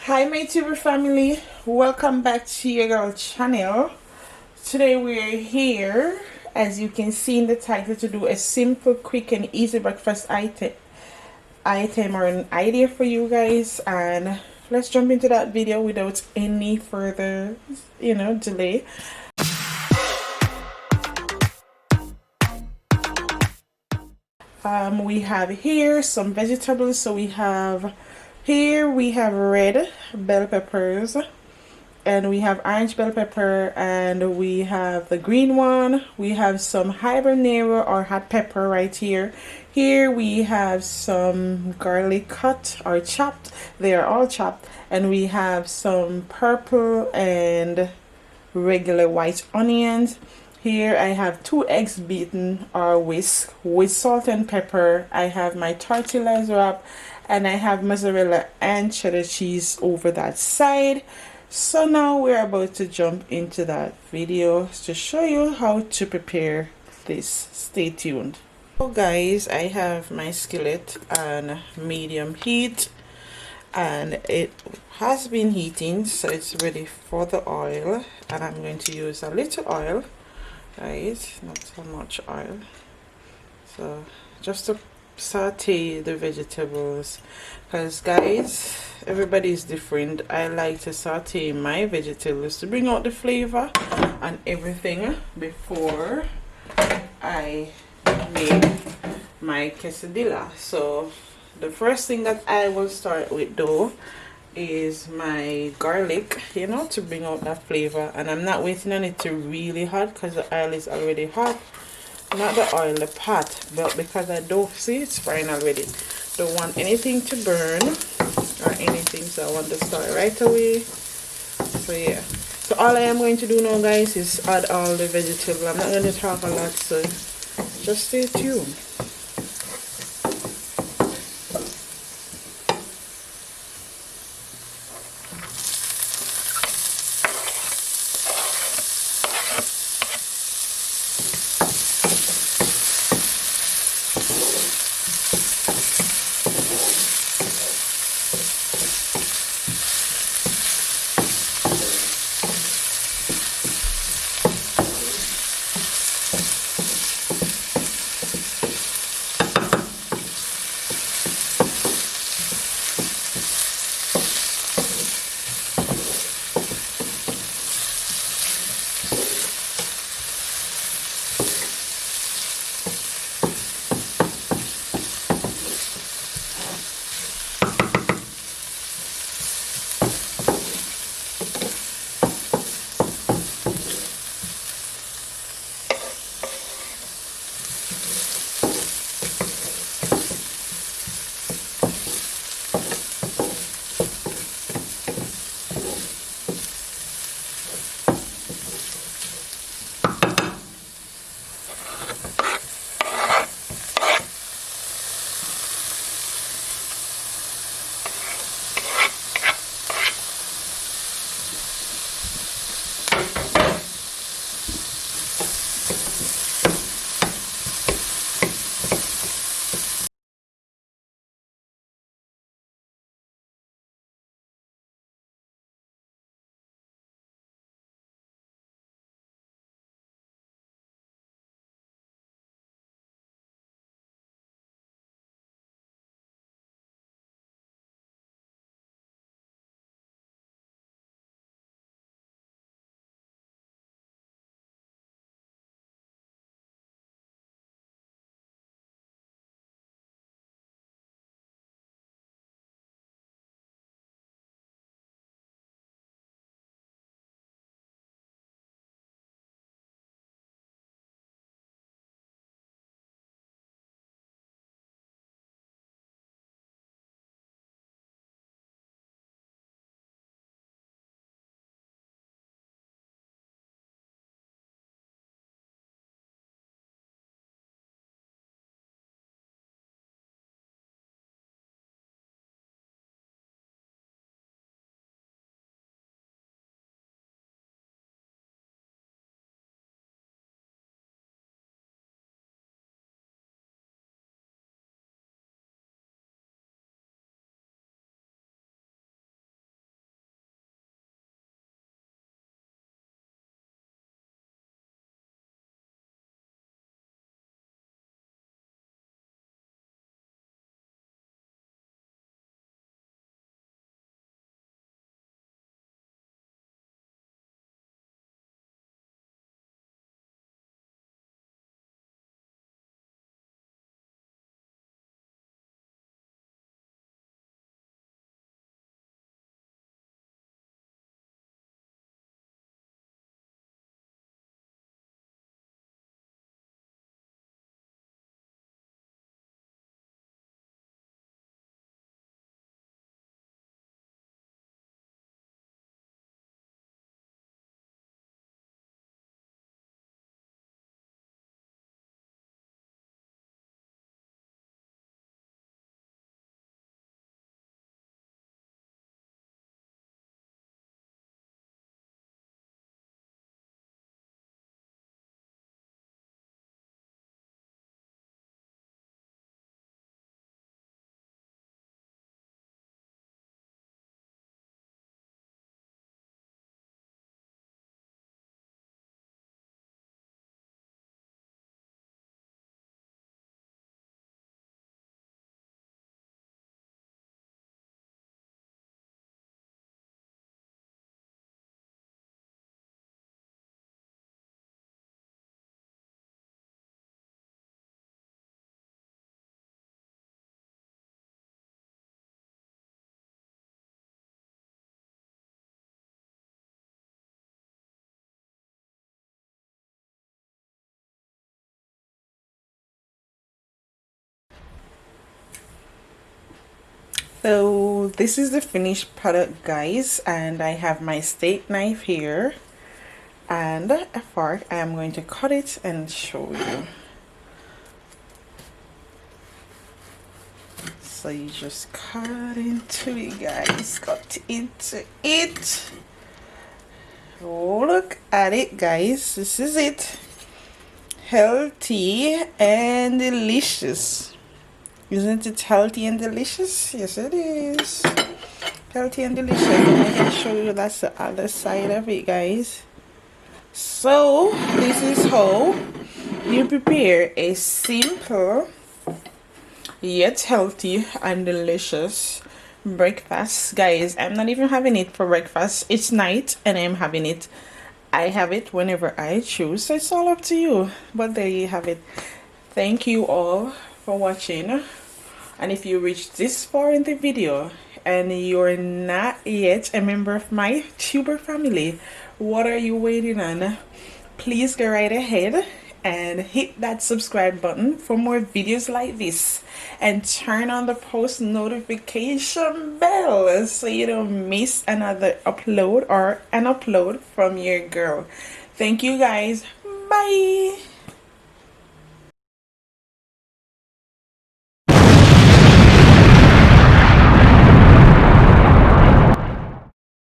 Hi my tuber family, welcome back to your girl channel. Today we're here, as you can see in the title, to do a simple, quick and easy breakfast item or an idea for you guys, and let's jump into that video without any further delay. We have here some vegetables. So we have red bell peppers, and we have orange bell pepper, and we have the green one. We have some habanero or hot pepper right here. Here we have some garlic cut or chopped. They are all chopped. And we have some purple and regular white onions. Here I have 2 eggs beaten or whisk with salt and pepper. I have my tortillas wrap, and I have mozzarella and cheddar cheese over that side. So now we're about to jump into that video to show you how to prepare this. Stay tuned. So guys, I have my skillet on medium heat, and it has been heating, so it's ready for the oil, and I'm going to use a little oil, right, not so much oil, so just to saute the vegetables, because guys, everybody is different. I like to saute my vegetables to bring out the flavor and everything before I make my quesadilla. So the first thing that I will start with though is my garlic, to bring out that flavor, and I'm not waiting on it to really hot because the oil is already hot. Not the oil, the pot, but because I don't see it's frying already. Don't want anything to burn or anything, so I want to start right away. So yeah, so all I am going to do now guys is add all the vegetable. I'm not going to talk a lot, so just stay tuned. So this is the finished product, guys, and I have my steak knife here and a fork. I am going to cut it and show you. So you just cut into it, guys. Cut into it. Oh, look at it, guys. This is it. Healthy and delicious. Isn't it healthy and delicious? Yes, it is. Healthy and delicious. And I can show you that's the other side of it, guys. So this is how you prepare a simple yet healthy and delicious breakfast, guys. I'm not even having it for breakfast. It's night and I'm having it. I have it whenever I choose, so it's all up to you. But there you have it. Thank you all for watching, and if you reached this far in the video and you're not yet a member of my tuber family, what are you waiting on? Please go right ahead and hit that subscribe button for more videos like this, and turn on the post notification bell so you don't miss another upload or an upload from your girl. Thank you, guys. Bye.